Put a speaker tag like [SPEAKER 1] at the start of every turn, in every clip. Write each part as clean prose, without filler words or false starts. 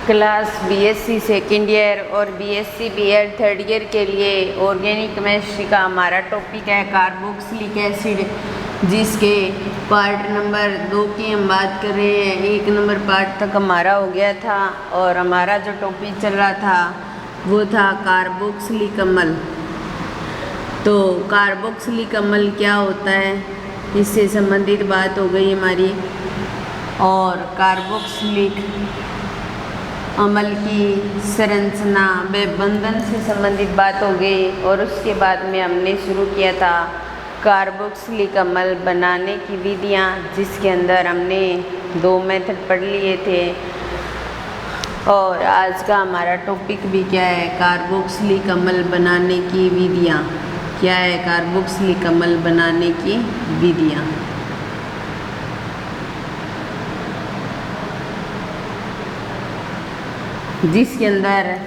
[SPEAKER 1] Class BSc second year और BSc BEd third year के लिए ऑर्गेनिक केमिस्ट्री का हमारा टॉपिक है कार्बोक्सिलिक एसिड, जिसके पार्ट नंबर 2 की हम बात कर रहे हैं। 1 नंबर पार्ट तक हमारा हो गया था और हमारा जो टॉपिक चल रहा था वो था कार्बोक्सिलिक अम्ल। तो कार्बोक्सिलिक अम्ल क्या होता है, इससे संबंधित बात हो गई हमारी। और कार्बोक्सिलिक अम्ल की संरचना व बंधन से संबंधित बात हो गई। और उसके बाद में हमने शुरू किया था कार्बोक्सिलिक अम्ल बनाने की विधियाँ, जिसके अंदर हमने 2 मेथड पढ़ लिए थे। और आज का हमारा टॉपिक भी क्या है, कार्बोक्सिलिक अम्ल बनाने की विधियाँ। क्या है कार्बोक्सिलिक अम्ल बनाने की विधियाँ? जिसके अंदर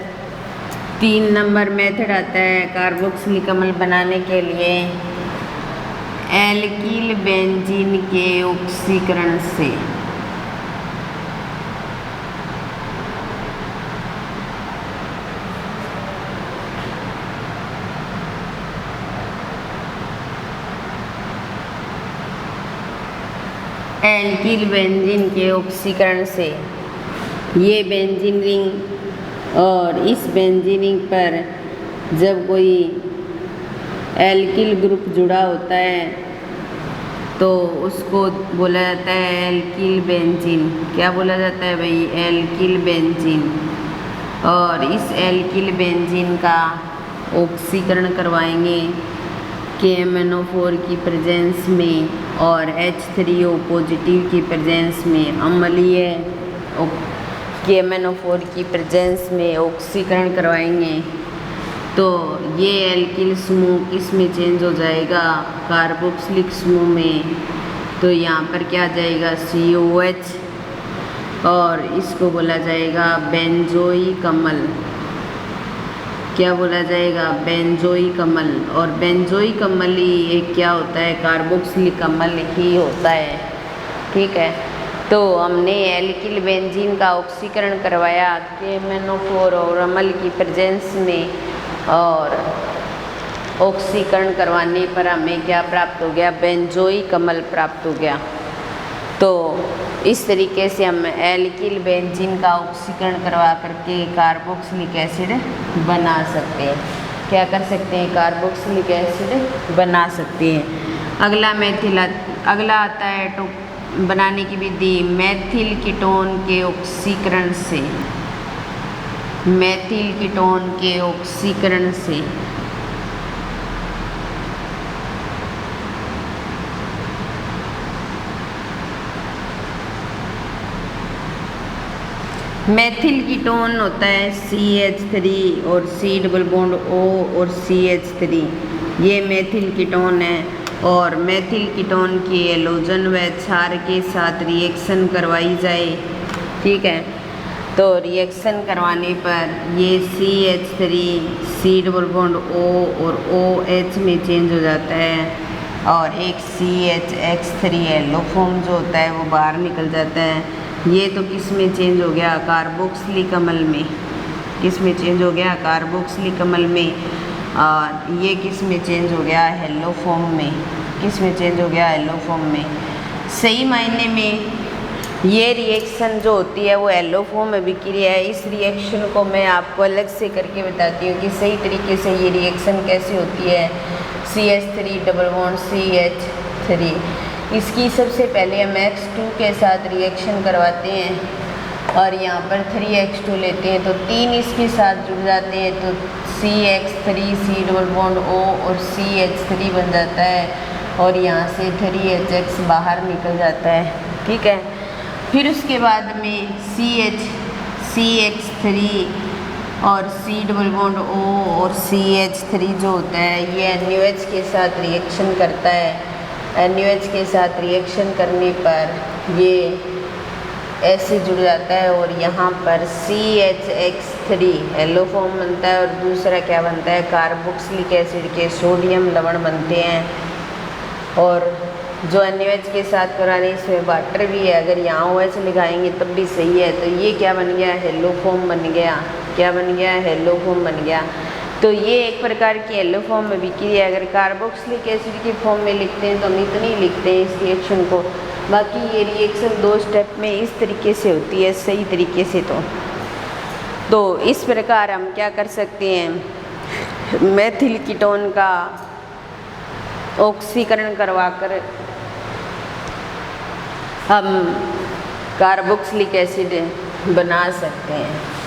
[SPEAKER 1] 3 नंबर मेथड आता है कार्बोक्सिलिक अम्ल बनाने के लिए, एल्किल बेंजीन के ऑक्सीकरण से। एल्किल बेंजीन के ऑक्सीकरण से ये बेंजीन रिंग, और इस बेंजीन रिंग पर जब कोई एल्किल ग्रुप जुड़ा होता है तो उसको बोला जाता है एल्किल बेंजीन। क्या बोला जाता है भाई? Alkyl benzene. और इस एल्किल बेंजीन का ऑक्सीकरण करवाएंगे KMnO4 की प्रेजेंस में और H3O पॉजिटिव की प्रेजेंस में। अम्लीय KMnO4 की प्रेजेंस में ऑक्सीकरण करवाएंगे तो ये एल्किल समूह किस में चेंज हो जाएगा? कार्बोक्सिलिक समूह में। तो यहाँ पर क्या आ जाएगा? COH, और इसको बोला जाएगा बेंजोइक अम्ल। क्या बोला जाएगा? बेंजोइक अम्ल। और बेंजोइक अम्ल ही एक क्या होता है? कार्बोक्सिलिक अम्ल ही होता है। ठीक है, तो हमने एल्किल बेंजीन का ऑक्सीकरण करवाया KMnO4 और अम्ल की प्रेजेंस में, और ऑक्सीकरण करवाने पर हमें क्या प्राप्त हो गया? बेंजोइक अम्ल प्राप्त हो गया। तो इस तरीके से हम एल्किल बेंजीन का ऑक्सीकरण करवा करके कार्बोक्सिलिक एसिड बना सकते हैं। क्या कर सकते हैं? कार्बोक्सिलिक एसिड बना सकते हैं। अगला आता है बनाने की विधि मेथिल कीटोन के ऑक्सीकरण से। मेथिल कीटोन के ऑक्सीकरण से मेथिल कीटोन होता है CH3 और C डबल बॉन्ड O और CH3। ये मेथिल कीटोन है। और मेथिल कीटोन की हैलोजन व क्षार के साथ रिएक्शन करवाई जाए। ठीक है, तो रिएक्शन करवाने पर ये CH3 C double bond O और OH में चेंज हो जाता है, और एक CHX3 येलो फॉर्म जो होता है वो बाहर निकल जाता है। ये तो किस में चेंज हो गया? कार्बोक्सिलिक अम्ल में। किस में चेंज हो गया? कार्बोक्सिलिक अम्ल में। ये किस में चेंज हो गया? येलो फॉर्म में। किस में चेंज हो गया? येलो फॉर्म में। सही मायने में ये रिएक्शन जो होती है वो येलो फॉर्म में विक्रिया है। इस रिएक्शन को मैं आपको अलग से करके बताती हूँ कि सही तरीके से ये रिएक्शन कैसे होती है। CH3 डबल बॉन्ड CH3, इसकी सबसे पहले हम X2 के साथ रिएक्शन करवाते हैं और यहाँ पर 3X2 लेते हैं, तो 3 इसके साथ जुड़ जाते हैं, तो CX3 C double bond O और CH3 बन जाता है, और यहाँ से 3HX बाहर निकल जाता है। ठीक है, फिर उसके बाद में CH3 और C डबल बॉन्ड O और CH3 जो होता है ये NaOH के साथ रिएक्शन करता है। NaOH के साथ रिएक्शन करने पर ये ऐसे जुड़ जाता है, और यहाँ पर CHX3 येलो फॉर्म बनता है, और दूसरा क्या बनता है? कार्बोक्सिलिक एसिड के सोडियम लवण बनते हैं। और जो NaOH के साथ कराने इसमें वाटर भी है, अगर यहाँ OH लगाएंगे तब भी सही है। तो ये क्या बन गया, हेलोफॉर्म बन गया। क्या बन गया, हेलोफॉर्म बन गया। तो ये एक प्रकार की हेलोफॉर्म में बिक्री है। अगर कार्बोक्सिलिक एसिड की फॉर्म में लिखते हैं तो हम इतनी लिखते हैं इस रिएक्शन को। बाकी ये रिएक्शन 2 स्टेप में इस तरीके से होती है सही तरीके से। तो इस प्रकार हम क्या कर सकते हैं, मेथिल कीटोन का ऑक्सीकरण करवाकर हम कार्बोक्सिलिक एसिड बना सकते हैं।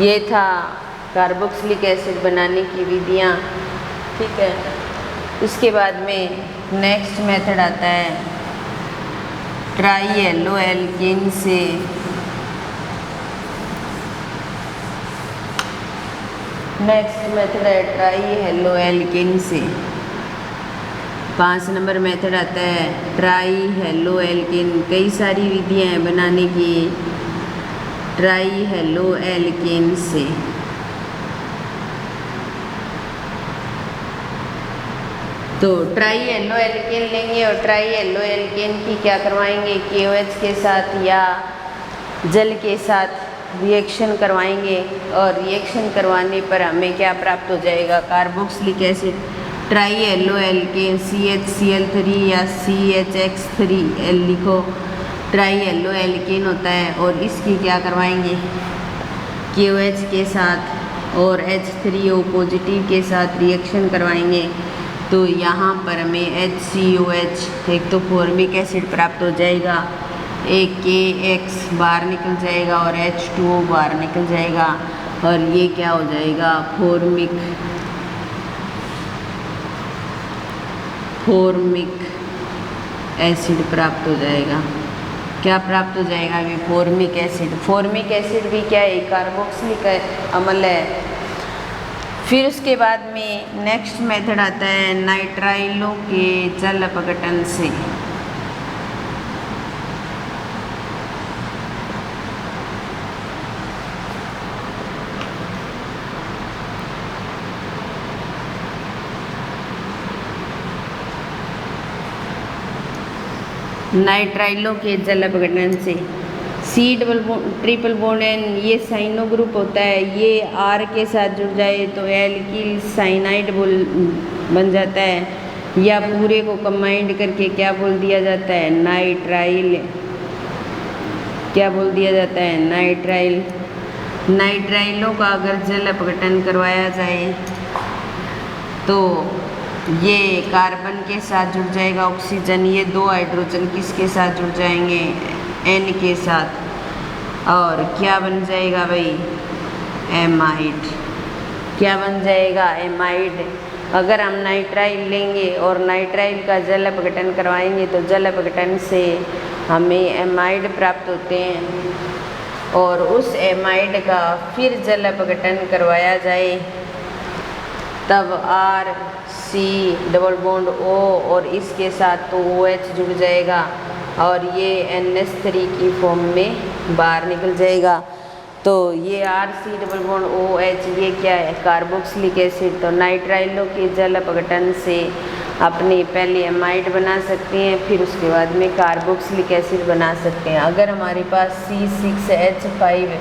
[SPEAKER 1] ये था कार्बोक्सिलिक एसिड बनाने की विधियाँ, ठीक है। इसके बाद में नेक्स्ट मेथड आता है ट्राई येलो एल्केन से नेक्स्ट मेथड है ट्राई हेलो एल्केन से। 5 नंबर मेथड आता है ट्राई हेलो एल्केन। कई सारी विधियाँ हैं बनाने की ट्राई हेलो एल्केन से। तो ट्राई येलो एल्केन लेंगे और ट्राई येलो एल्केन की क्या करवाएंगे, KOH के साथ या जल के साथ रिएक्शन करवाएंगे और रिएक्शन करवाने पर हमें क्या प्राप्त हो जाएगा, carboxylic acid. Trihalo alkane CHCl3 या CHX3L लिखो, ट्राई येलो एल्केन होता है। और इसकी क्या करवाएंगे, KOH के साथ और H3O पॉजिटिव के साथ रिएक्शन करवाएंगे। तो यहाँ पर हमें HCOH एक तो फॉर्मिक एसिड प्राप्त हो जाएगा, एक KX बाहर निकल जाएगा और H2O बाहर निकल जाएगा और ये क्या हो जाएगा, फॉर्मिक एसिड प्राप्त हो जाएगा। क्या प्राप्त हो जाएगा, ये फॉर्मिक एसिड। फॉर्मिक एसिड भी क्या है, कार्बोक्सिलिक अम्ल है। फिर उसके बाद में नेक्स्ट मेथड आता है नाइट्राइलों के जल अपघटन से। नाइट्राइलों के जल अपघटन से ट्रिपल बॉन्ड N ये साइनो ग्रुप होता है, ये R के साथ जुड़ जाए तो एल्किल साइनाइड बन जाता है, या पूरे को कंबाइंड करके क्या बोल दिया जाता है, नाइट्राइल। क्या बोल दिया जाता है, नाइट्राइल। नाइट्राइलों का अगर जल अपघटन करवाया जाए तो ये कार्बन के साथ जुड़ जाएगा ऑक्सीजन, ये 2 हाइड्रोजन किसके साथ जुड़ जाएंगे, N के साथ, और क्या बन जाएगा भाई, एमाइड। क्या बन जाएगा, एमाइड। अगर हम नाइट्राइल लेंगे और नाइट्राइल का जल अपघटन करवाएंगे तो जल अपघटन से हमें एमाइड प्राप्त होते हैं, और उस एमाइड का फिर जल अपघटन करवाया जाए तब RC डबल बॉन्ड O और इसके साथ तो OH जुड़ जाएगा और ये NH3 की फॉर्म में बाहर निकल जाएगा। तो ये RC डबल बॉन्ड OH ये क्या है, कार्बोक्सिलिक एसिड। तो नाइट्राइलों के जल अपघटन से अपने पहले एमाइड बना सकते हैं, फिर उसके बाद में कार्बोक्सिलिक एसिड बना सकते हैं। अगर हमारे पास C6H5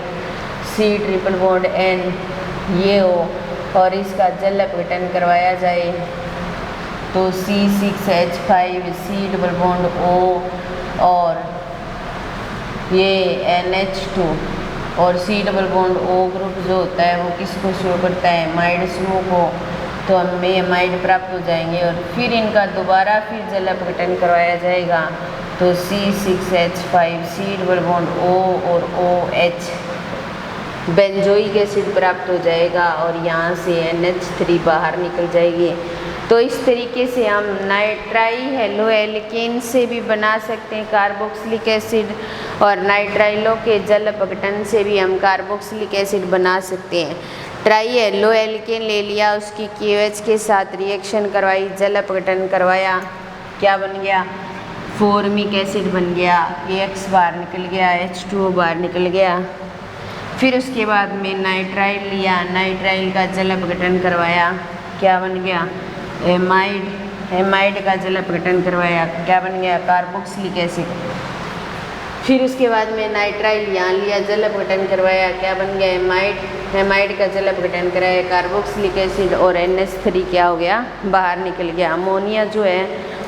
[SPEAKER 1] C triple bond N ये हो और इसका जल अपघटन करवाया जाए तो C6H5 C double bond O और ये NH2 और C double bond O group जो होता है वो किसको शो करता है, एमाइड समूह को। तो हमें एमाइड प्राप्त हो जाएंगे और फिर इनका दोबारा फिर जल अपघटन करवाया जाएगा तो C6H5 C double bond O और OH बेंजोइक एसिड प्राप्त हो जाएगा और यहाँ से NH3 बाहर निकल जाएगी। तो इस तरीके से हम नाइट्राई हेलो एल्केन से भी बना सकते हैं कार्बोक्सिलिक एसिड, और नाइट्राइलों के जल अपघटन से भी हम कार्बोक्सिलिक एसिड बना सकते हैं। ट्राई हेलो एल्केन ले लिया, उसकी KOH के साथ रिएक्शन करवाई, जल अपघटन करवाया, क्या बन गया, फॉर्मिक एसिड बन गया, KX बाहर निकल गया, H2O बाहर निकल गया। फिर उसके बाद में नाइट्राइल लिया, नाइट्राइल का जल अपघटन करवाया, क्या बन गया, एमाइड। हेमाइड का जल अपघटन करवाया, क्या बन गया? Carboxylic acid. फिर उसके बाद में नाइट्राइल यहाँ लिया, जल अपघटन करवाया, क्या बन गया? हेमाइड। हेमाइड का जल अपघटन कराया, कार्बोक्सिलिक एसिड और NH3 क्या हो गया? बाहर निकल गया। अमोनिया जो है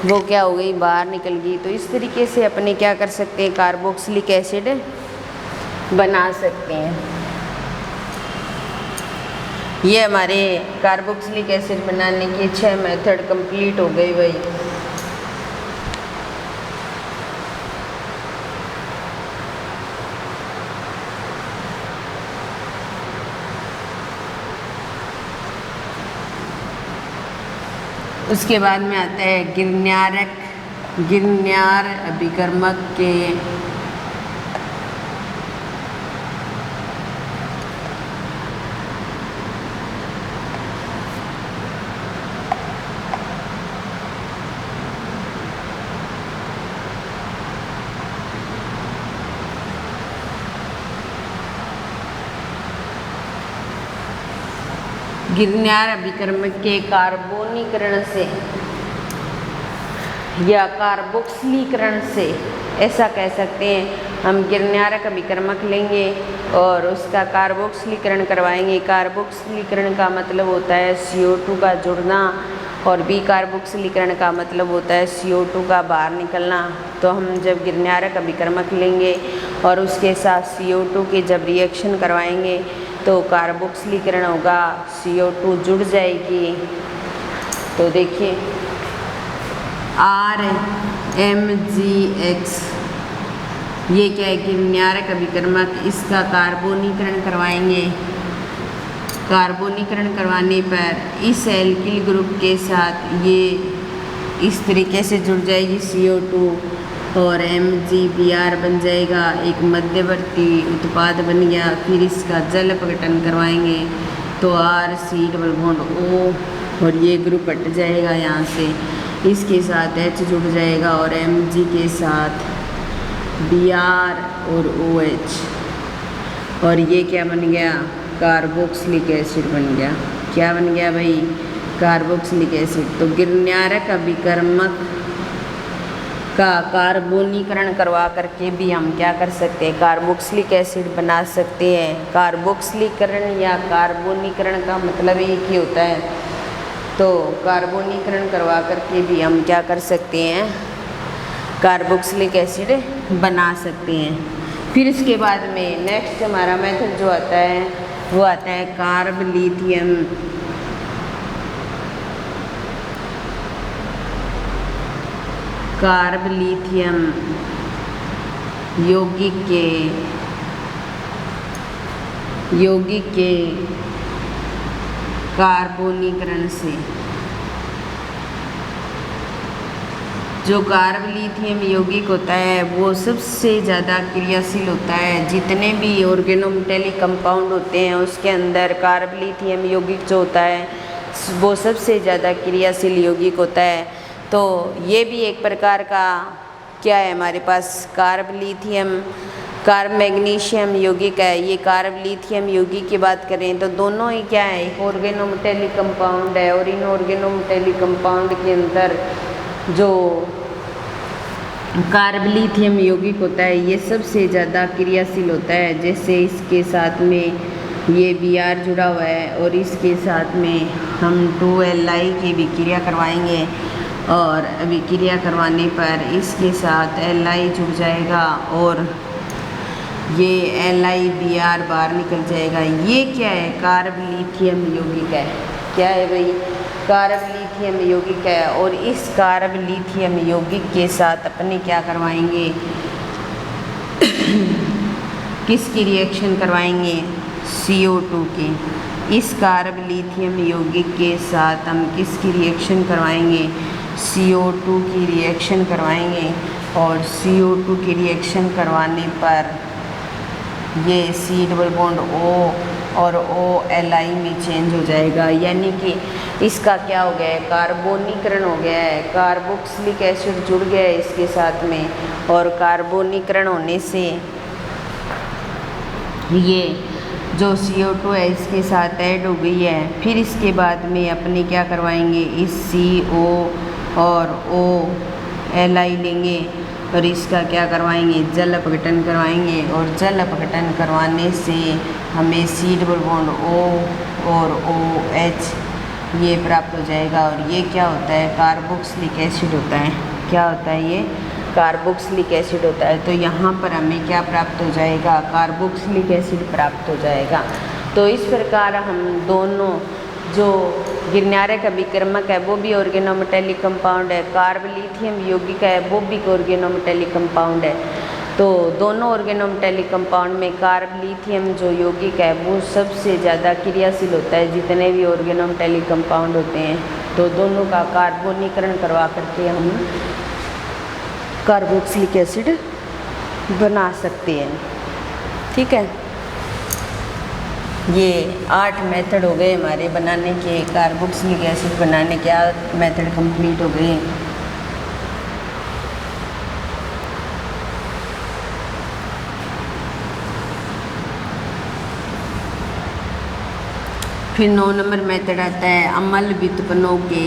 [SPEAKER 1] वो क्या हो गई? बाहर निकल गई। तो इस तरीके से अपने क्या कर सकते हैं? कार्बोक्सिलिक एसिड बना सकते हैं। ये हमारे कार्बोक्सिलिक एसिड बनाने की 6 मेथड कंप्लीट हो गई भाई। उसके बाद में आता है गिरन्यार अभिकर्मक के गिरन्यार अभिकर्मक के कार्बोनीकरण से या कार्बोक्सिलीकरण से, ऐसा कह सकते हैं। हम गिरन्यारक अभिकर्मक लेंगे और उसका कार्बोक्सिलीकरण करवाएंगे। कार्बोक्सिलीकरण का मतलब होता है CO2 का जुड़ना और कार्बोक्सिलीकरण का मतलब होता है CO2 का बाहर निकलना। तो हम जब गिरन्यारक अभिकर्मक लेंगे और उसके साथ CO2 की जब रिएक्शन करवाएंगे तो कार्बोक्सिलीकरण होगा, CO2 जुड़ जाएगी। तो देखिए RMgX ये क्या है? गिरन्यारक अभिकर्मक, इसका कार्बोनीकरण करवाएंगे। कार्बोनीकरण करवाने पर इस एल्किल ग्रुप के साथ ये इस तरीके से जुड़ जाएगी CO2 और MgBr बन जाएगा, एक मध्यवर्ती उत्पाद बन गया। फिर इसका जल अपघटन करवाएंगे तो RC डबल बॉन्ड O और ये ग्रुप हट जाएगा यहाँ से, इसके साथ H जुड़ जाएगा और Mg के साथ Br और OH और ये क्या बन गया? कार्बोक्सिलिक एसिड बन गया। क्या बन गया भाई? Carboxylic acid. तो गिरन्यारक अभिकर्मक का कार्बोनीकरण करवा करके भी हम क्या कर सकते हैं? कार्बोक्सिलिक एसिड बना सकते हैं। कार्बोक्सिलीकरण या कार्बोनीकरण का मतलब एक ही होता है। तो कार्बोनीकरण करवा करके भी हम क्या कर सकते हैं? कार्बोक्सिलिक एसिड बना सकते हैं। फिर इसके बाद में नेक्स्ट हमारा मेथड जो आता है वो आता है कार्ब लिथियम यौगिक के कार्बोनीकरण से। जो कार्ब लिथियम यौगिक होता है वो सबसे ज़्यादा क्रियाशील होता है। जितने भी ऑर्गेनोमेटेलिक कंपाउंड होते हैं उसके अंदर कार्ब लिथियम यौगिक जो होता है वो सबसे ज़्यादा क्रियाशील यौगिक होता है। तो ये भी एक प्रकार का क्या है हमारे पास? कार्ब लिथियम, कार्ब मैग्नीशियम यौगिक है। ये कार्ब लिथियम यौगिक की बात करें तो दोनों ही क्या है? एक ऑर्गेनोमेटेलिक कंपाउंड है और इन ऑर्गेनोमेटेलिक कंपाउंड के अंदर जो कार्ब लिथियम यौगिक होता है ये सबसे ज़्यादा क्रियाशील होता है। जैसे इसके साथ में ये Br जुड़ा हुआ है और इसके साथ में हम 2Li की अभिक्रिया करवाएंगे और अभिक्रिया करवाने पर इसके साथ Li जुड़ जाएगा और ये LiBr बाहर निकल जाएगा। ये क्या है? कार्ब लिथियम यौगिक है। क्या है भाई? कार्ब लिथियम यौगिक है। और इस कार्ब लिथियम यौगिक के साथ अपने क्या करवाएंगे? किसकी रिएक्शन करवाएंगे? CO2 की। इस कार्ब लिथियम यौगिक के साथ हम किसकी रिएक्शन करवाएंगे? CO2 की रिएक्शन करवाएंगे और CO2 की रिएक्शन करवाने पर ये C डबल बॉन्ड O और OLi में चेंज हो जाएगा। यानी कि इसका क्या हो गया है? कार्बोनीकरण हो गया है। कार्बोक्सिलिक एसिड जुड़ गया है इसके साथ में और कार्बोनीकरण होने से ये जो CO2 है इसके साथ ऐड हो गई है। फिर इसके बाद में अपने क्या करवाएंगे? इस CO और OLI लेंगे और इसका क्या करवाएंगे, जल अपघटन करवाएंगे। और जल अपघटन करवाने से हमें C डबल बॉन्ड O और OH ये प्राप्त हो जाएगा। और ये क्या होता है, कार्बोक्सिलिक एसिड होता है। क्या होता है ये, कार्बोक्सिलिक एसिड होता है। तो यहाँ पर हमें क्या प्राप्त हो जाएगा, कार्बोक्सिलिक एसिड प्राप्त हो जाएगा। तो इस प्रकार हम दोनों, जो गिरनारक अभिक्रमक है वो भी ऑर्गेनोमेटेलिक कंपाउंड है, कार्बोलिथियम यौगिक है वो भी ऑर्गेनोमेटेलिक कंपाउंड है। तो दोनों ऑर्गेनोमेटेलिक कंपाउंड में कार्बोलिथियम जो यौगिक है वो सबसे ज़्यादा क्रियाशील होता है जितने भी ऑर्गेनोमेटेलिक कंपाउंड होते हैं। तो दोनों का कार्बोनीकरण करवा करके हम कार्बोक्सिलिक एसिड बना सकते हैं। ठीक है, ये 8 मेथड हो गए हमारे बनाने के, कार्बोक्सिलिक एसिड बनाने के 8 मेथड कंप्लीट हो गए। फिर 9 नंबर मेथड आता है अम्ल व्युत्पन्नों के।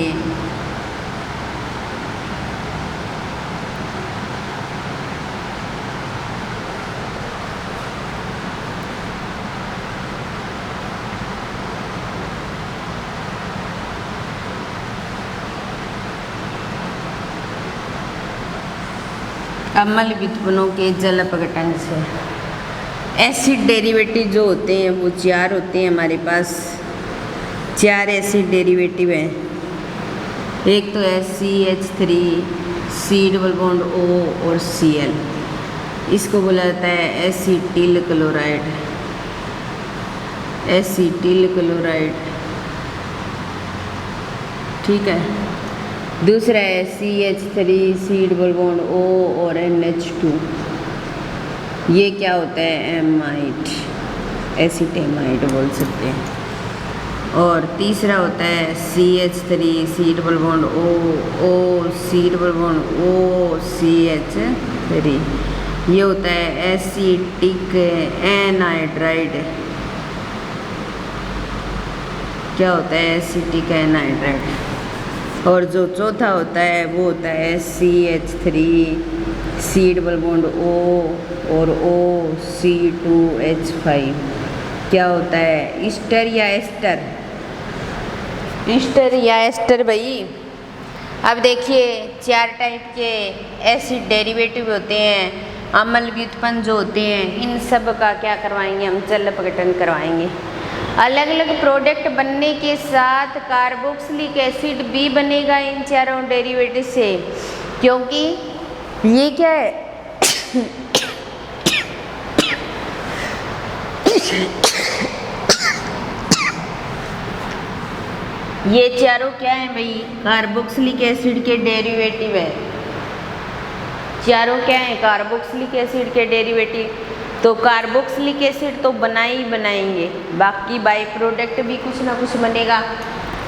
[SPEAKER 1] अम्ल व्युत्पन्नों के जल अपघटन से एसिड डेरिवेटिव जो होते हैं वो 4 होते हैं हमारे पास। 4 एसिड डेरिवेटिव हैं। एक तो है CH3, C double bond O और Cl। इसको बोला जाता है एसिटिल क्लोराइड। एसिटिल क्लोराइड, ठीक है। दूसरा है CH3, C double bond O और NH2। ये क्या होता है, एमाइड, एसिटेमाइड बोल सकते हैं। और तीसरा होता है CH3, C double bond O, C double bond O, CH3। ये होता है एसिटिक एनहाइड्राइड। क्या होता है, एसिटिक एनहाइड्राइड। और जो चौथा होता है वो होता है CH3, C double bond O और O, C2H5। क्या होता है, ईस्टर या एस्टर, ईस्टर या एस्टर भाई। अब देखिए 4 टाइप के एसिड डेरिवेटिव होते हैं, अम्ल व्युत्पन्न जो होते हैं, इन सब का क्या करवाएंगे हम, जल अपघटन करवाएंगे। अलग अलग प्रोडक्ट बनने के साथ कार्बोक्सिलिक एसिड भी बनेगा इन चारों डेरिवेटिव से, क्योंकि ये क्या है ये चारों क्या है भाई, कार्बोक्सिलिक एसिड के डेरिवेटिव है। चारों क्या है, कार्बोक्सिलिक एसिड के डेरिवेटिव। तो कार्बोक्सिलिक एसिड तो बना ही बनाएंगे, बाकी बाई प्रोडक्ट भी कुछ ना कुछ बनेगा।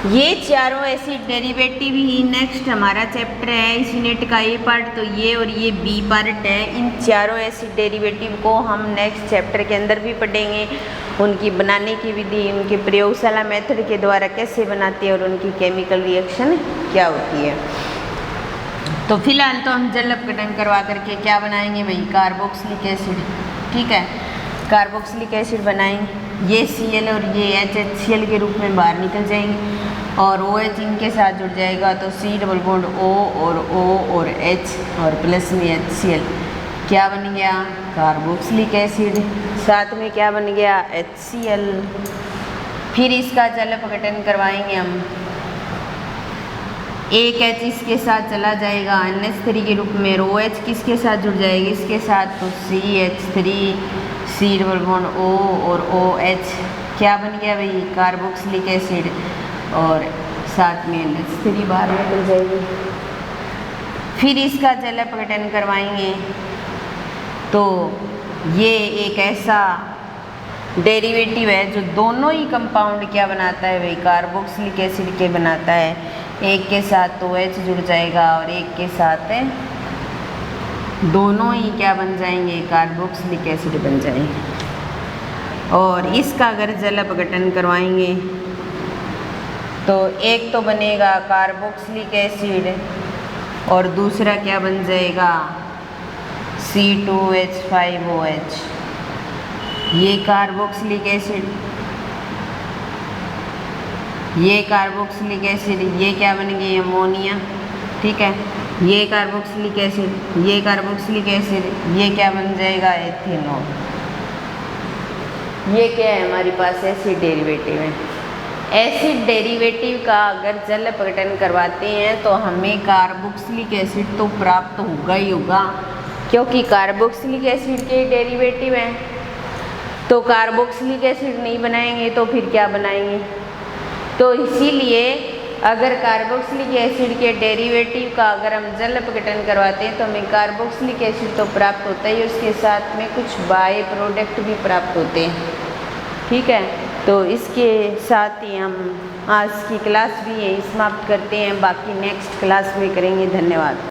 [SPEAKER 1] ये चारों एसिड डेरिवेटिव ही नेक्स्ट हमारा चैप्टर है इसी नेट का ए पार्ट, तो ये और ये बी पार्ट है। इन चारों एसिड डेरिवेटिव को हम नेक्स्ट चैप्टर के अंदर भी पढ़ेंगे, उनकी बनाने की विधि, उनके प्रयोगशाला मेथड के द्वारा कैसे बनाते हैं और उनकी केमिकल रिएक्शन क्या होती है। तो फिलहाल तो हम जल अपघटन करवा करके क्या बनाएंगे भाई, कार्बोक्सिलिक एसिड। ठीक है, कार्बोक्सिलिक एसिड बनाएंगे। ये Cl और ये H HCl के रूप में बाहर निकल जाएंगे और OH इनके साथ जुड़ जाएगा, तो C डबल बॉन्ड O और O और H और प्लस में HCl। क्या बन गया, कार्बोक्सिलिक एसिड। साथ में क्या बन गया, HCl। फिर इसका जल अपघटन करवाएंगे हम। एक H इसके साथ चला जाएगा NH3 के रूप में, और OH किसके साथ जुड़ जाएगी, इसके साथ, तो CH3, C double bond O और OH। क्या बन गया भाई, कार्बोक्सिलिक एसिड। और साथ में NH3 बाहर निकल जाएगी। फिर इसका जल अपघटन करवाएंगे, तो ये एक ऐसा डेरिवेटिव है जो दोनों ही कंपाउंड क्या बनाता है भाई, कार्बोक्सिलिक एसिड के बनाता है। एक के साथ तो OH जुड़ जाएगा और एक के साथ दोनों ही क्या बन जाएंगे, कार्बोक्सिलिक एसिड बन जाएंगे। और इसका अगर जल अपघटन करवाएंगे तो एक तो बनेगा कार्बोक्सिलिक एसिड और दूसरा क्या बन जाएगा C2H5OH। ये कार्बोक्सिलिक एसिड, ये कार्बोक्सिलिक एसिड, ये क्या बन गई अमोनिया, ठीक है। ये कार्बोक्सिलिक एसिड, ये कार्बोक्सिलिक एसिड, ये क्या बन जाएगा एथेनॉल। ये क्या है हमारे पास एसिड डेरिवेटिव है। एसिड डेरिवेटिव का अगर जल अपघटन करवाते हैं तो हमें कार्बोक्सिलिक एसिड तो प्राप्त होगा ही होगा, क्योंकि कार्बोक्सिलिक एसिड के डेरिवेटिव हैं। तो कार्बोक्सिलिक एसिड नहीं बनाएंगे तो फिर क्या बनाएंगे। तो इसीलिए अगर कार्बोक्सिलिक एसिड के डेरिवेटिव का अगर हम जल अपघटन करवाते हैं तो हमें कार्बोक्सिलिक एसिड तो प्राप्त होता है, उसके साथ में कुछ बाय प्रोडक्ट भी प्राप्त होते हैं, ठीक है। तो इसके साथ ही हम आज की क्लास भी यही समाप्त करते हैं, बाकी नेक्स्ट क्लास में करेंगे। धन्यवाद।